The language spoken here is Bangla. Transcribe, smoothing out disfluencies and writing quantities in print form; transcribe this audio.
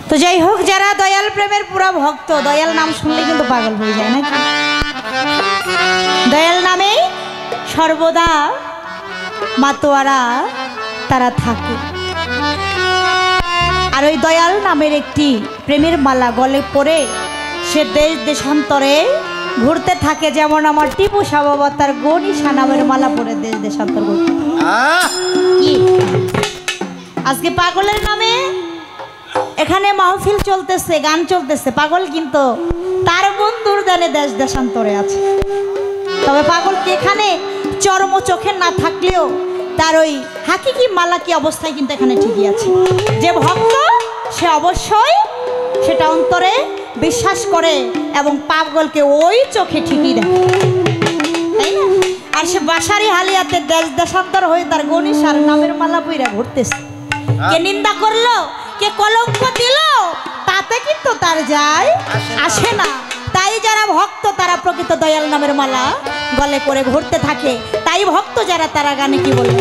তো যাই হোক, যারা দয়াল প্রেমের পুরা ভক্ত, দয়াল নাম শুনলে কিন্তু পাগল হয়ে যায় নাকি? দয়াল নামে সর্বদা মাতোয়ারা তারা থাকে। আর ওই দয়াল নামের একটি প্রেমের মালা গলে পরে সে দেশ দেশান্তরে ঘুরতে থাকে। যেমন আমার টিপু সাহ বাবা তার গনিশা নামের মালা পরে দেশ দেশান্তর ঘুরতে। কি আজকে পাগলের নামে এখানে মাহফিল চলতেছে, গান চলতেছে, পাগল কিন্তু তার বন্ধুর দানে দেশ দেশান্তরে আছে। তবে পাগলকে এখানে চরম চোখে না থাকলেও তার ওই হাকিকি মালা কি অবস্থায় কিন্তু এখানে ঠিকই আছে। যে ভক্ত সে অবশ্যই সেটা অন্তরে বিশ্বাস করে এবং পাগলকে ওই চোখে ঠিকই দেখে, তাই না? আর সে বাসারি হালিয়াতে দেশ দেশান্তর হয়ে তার গনিশার নামের মালা পইরা ঘুরতেছে। কে নিন্দা করলো, কে কলঙ্ক দিল, তাতে কিন্তু তার যায় আসে না। তাই যারা ভক্ত তারা প্রকৃত দয়াল নামের মালা গলে করে ঘুরতে থাকে। তাই ভক্ত যারা তারা গানে কি বলে,